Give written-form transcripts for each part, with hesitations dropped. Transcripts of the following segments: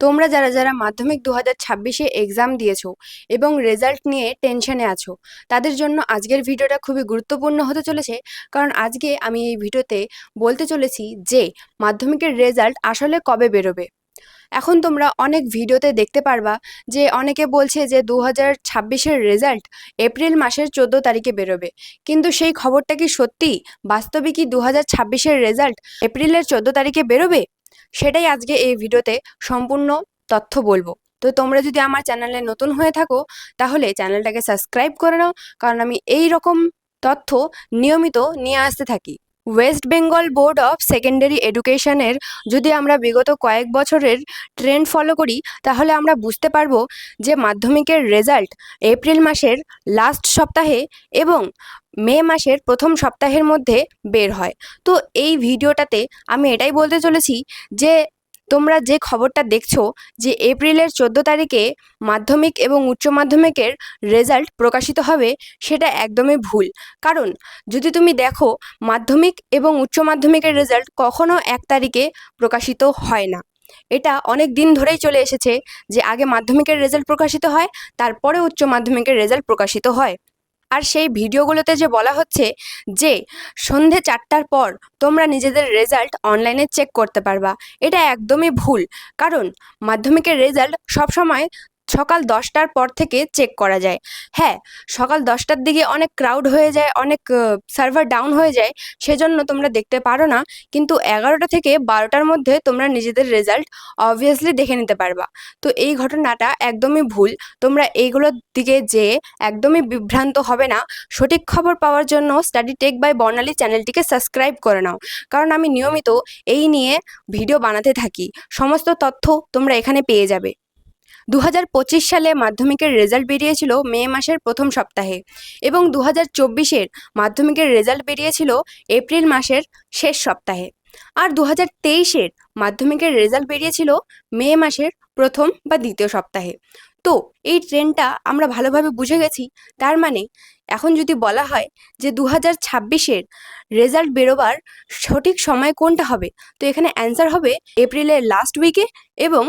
তোমরা যারা যারা মাধ্যমিক 2026-এ এক্সাম দিয়েছো এবং রেজাল্ট নিয়ে টেনশনে আছো, তাদের জন্য আজকের ভিডিওটা খুবই গুরুত্বপূর্ণ হতে চলেছে। কারণ আজকে আমি এই ভিডিওতে বলতে চলেছি যে মাধ্যমিকের রেজাল্ট আসলে কবে বেরোবে। এখন তোমরা অনেক ভিডিওতে দেখতে পারবা যে অনেকে বলছে যে 2026-এর রেজাল্ট এপ্রিল মাসের 14 তারিখে বেরোবে, কিন্তু সেই খবরটা কি সত্যি? বাস্তবে কি 2026-এর রেজাল্ট এপ্রিলের 14 তারিখে বেরোবে? সেটাই আজকে এই ভিডিওতে সম্পূর্ণ তথ্য বলবো। তো তোমরা যদি আমার চ্যানেলে নতুন হয়ে থাকো তাহলে চ্যানেলটাকে সাবস্ক্রাইব করে নাও, কারণ আমি এই রকম তথ্য নিয়মিত নিয়ে আসতে থাকি। West Bengal board of secondary এডুকেশনের যদি আমরা বিগত কয়েক বছরের ট্রেন্ড ফলো করি তাহলে আমরা বুঝতে পারবো যে মাধ্যমিকের রেজাল্ট এপ্রিল মাসের লাস্ট সপ্তাহে এবং মে মাসের প্রথম সপ্তাহের মধ্যে বের হয়। তো এই ভিডিওটাতে আমি এটাই বলতে চলেছি যে তোমরা যে খবরটা দেখছো যে এপ্রিলের 14 তারিখে মাধ্যমিক এবং উচ্চ মাধ্যমিকের রেজাল্ট প্রকাশিত হবে, সেটা একদমই ভুল। কারণ যদি তুমি দেখো, মাধ্যমিক এবং উচ্চ মাধ্যমিকের রেজাল্ট কখনো 1 তারিখে প্রকাশিত হয় না। এটা অনেক দিন ধরেই চলে এসেছে যে আগে মাধ্যমিকের রেজাল্ট প্রকাশিত হয়, তারপরে উচ্চ মাধ্যমিকের রেজাল্ট প্রকাশিত হয়। আর সেই ভিডিওগুলোতে যে বলা হচ্ছে যে সন্ধে 4টার পর তোমরা নিজেদের রেজাল্ট অনলাইনে চেক করতে পারবা, এটা একদমই ভুল। কারণ মাধ্যমিকের রেজাল্ট সবসময় সকাল 10টার পর থেকে চেক করা যায়। হ্যাঁ, সকাল 10টার দিকে অনেক ক্রাউড হয়ে যায়, অনেক সার্ভার ডাউন হয়ে যায়, সেজন্য তোমরা দেখতে পারো না। কিন্তু 11টা থেকে 12টার মধ্যে তোমরা নিজেদের রেজাল্ট অবভিয়াসলি দেখে নিতে পারবা। তো এই ঘটনাটা একদমই ভুল। তোমরা এইগুলোর দিকে যেয়ে একদমই বিভ্রান্ত হবে না। সঠিক খবর পাওয়ার জন্য স্টাডি টেক বাই বর্ণালী চ্যানেলটিকে সাবস্ক্রাইব করে নাও, কারণ আমি নিয়মিত এই নিয়ে ভিডিও বানাতে থাকি। সমস্ত তথ্য তোমরা এখানে পেয়ে যাবে। 2025 সালে মাধ্যমিকের রেজাল্ট বেরিয়েছিল মে মাসের প্রথম সপ্তাহে এবং 2024-এর মাধ্যমিকের রেজাল্ট বেরিয়েছিল এপ্রিল মাসের শেষ সপ্তাহে। আর 2023-এর মাধ্যমিকের রেজাল্ট বেরিয়েছিল মে মাসের প্রথম বা দ্বিতীয় সপ্তাহে। তো এই ট্রেন্ডটা আমরা ভালোভাবে বুঝে গেছি। তার মানে এখন যদি বলা হয় যে 2026-এর রেজাল্ট বেরোবার সঠিক সময় কোনটা হবে, তো এখানে অ্যান্সার হবে এপ্রিলের লাস্ট উইকে এবং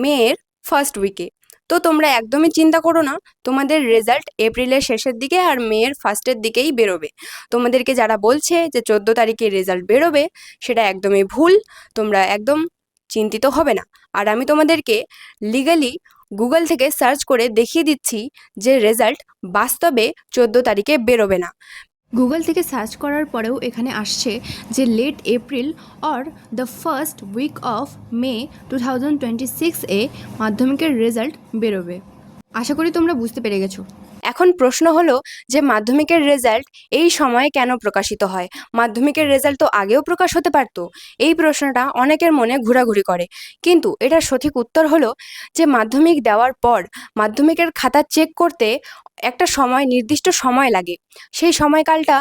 মেয়ের ফার্স্ট উইকে। তো তোমরা একদমই চিন্তা করো না, তোমাদের রেজাল্ট এপ্রিলের শেষের দিকে আর মেয়ের ফার্স্টের দিকেই বেরোবে। তোমাদেরকে যারা বলছে যে 14 তারিখে রেজাল্ট বেরোবে, সেটা একদমই ভুল। তোমরা একদম চিন্তিত হবে না। আর আমি তোমাদেরকে লিগালি গুগল থেকে সার্চ করে দেখিয়ে দিচ্ছি যে রেজাল্ট বাস্তবে 14 তারিখে বেরোবে না। গুগল থেকে সার্চ করার পরেও এখানে আসছে যে late April or the first week of May 2026-এ মাধ্যমিকের রেজাল্ট বেরোবে। আশা করি তোমরা বুঝতে পেরে গেছো। এখন প্রশ্ন হলো যে মাধ্যমিকের রেজাল্ট এই সময়ে কেন প্রকাশিত হয়? মাধ্যমিকের রেজাল্ট তো আগেও প্রকাশ হতে পারতো। এই প্রশ্নটা অনেকের মনে ঘোরাঘুরি করে, কিন্তু এটার সঠিক উত্তর হলো যে মাধ্যমিক দেওয়ার পর মাধ্যমিকের খাতা চেক করতে একটা সময়, নির্দিষ্ট সময় লাগে। সেই সময়কালটা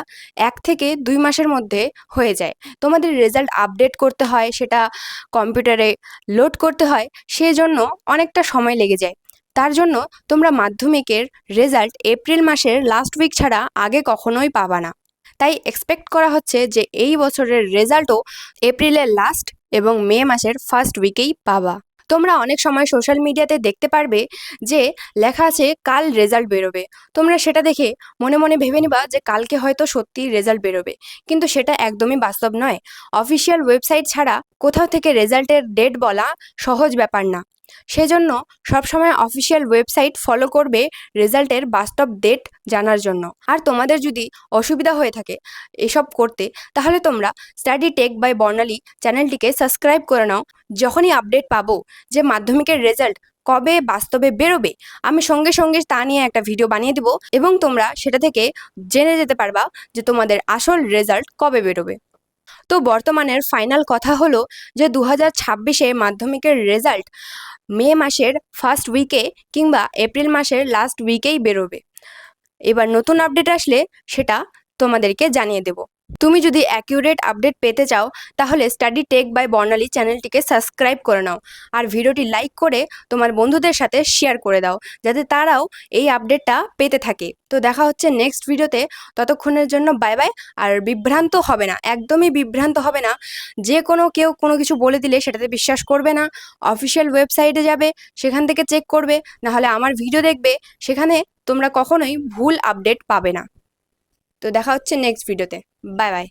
1 থেকে 2 মাসের মধ্যে হয়ে যায়। তোমাদের রেজাল্ট আপডেট করতে হয়, সেটা কম্পিউটারে লোড করতে হয়, সেজন্য অনেকটা সময় লেগে যায়। তার জন্য তোমরা মাধ্যমিকের রেজাল্ট এপ্রিল মাসের লাস্ট উইক ছাড়া আগে কখনোই পাবা না। তাই এক্সপেক্ট করা হচ্ছে যে এই বছরের রেজাল্টও এপ্রিলের লাস্ট এবং মে মাসের ফার্স্ট উইকেই পাবা। তোমরা অনেক সময় সোশ্যাল মিডিয়াতে দেখতে পারবে যে লেখা আছে কাল রেজাল্ট বেরোবে। তোমরা সেটা দেখে মনে মনে ভেবে নিবা যে কালকে হয়তো সত্যিই রেজাল্ট বেরোবে, কিন্তু সেটা একদমই বাস্তব নয়। অফিসিয়াল ওয়েবসাইট ছাড়া কোথাও থেকে রেজাল্টের ডেট বলা সহজ ব্যাপার না। সেজন্য সবসময় অফিসিয়াল ওয়েবসাইট ফলো করবে রেজাল্টের বাস্তব ডেট জানার জন্য। আর তোমাদের যদি অসুবিধা হয়ে থাকে এসব করতে, তাহলে তোমরা স্টাডি টেক বাই বর্ণালী চ্যানেলটিকে সাবস্ক্রাইব করে নাও। যখনই আপডেট পাবো যে মাধ্যমিকের রেজাল্ট কবে বাস্তবে বেরোবে, আমি সঙ্গে সঙ্গে তা নিয়ে একটা ভিডিও বানিয়ে দেবো এবং তোমরা সেটা থেকে জেনে যেতে পারবা যে তোমাদের আসল রেজাল্ট কবে বেরোবে। তো বর্তমানের ফাইনাল কথা হলো যে 2026-এ মাধ্যমিকের রেজাল্ট মে মাসের ফার্স্ট উইকে কিংবা এপ্রিল মাসের লাস্ট উইকেই বেরোবে। এবার নতুন আপডেট আসলে সেটা তোমাদেরকে জানিয়ে দেব। তুমি যদি অ্যাকিউরেট আপডেট পেতে চাও তাহলে স্টাডি টেক বাই বর্ণালী চ্যানেলটিকে সাবস্ক্রাইব করে নাও আর ভিডিওটি লাইক করে তোমার বন্ধুদের সাথে শেয়ার করে দাও যাতে তারাও এই আপডেটটা পেতে থাকে। তো দেখা হচ্ছে নেক্সট ভিডিওতে, ততক্ষণের জন্য বাই বাই। আর বিভ্রান্ত হবে না, একদমই বিভ্রান্ত হবে না। যে কেউ কোনো কিছু বলে দিলে সেটাতে বিশ্বাস করবে না। অফিসিয়াল ওয়েবসাইটে যাবে, সেখান থেকে চেক করবে, নাহলে আমার ভিডিও দেখবে, সেখানে তোমরা কখনোই ভুল আপডেট পাবে না। তো দেখা হচ্ছে নেক্সট ভিডিওতে। Bye bye.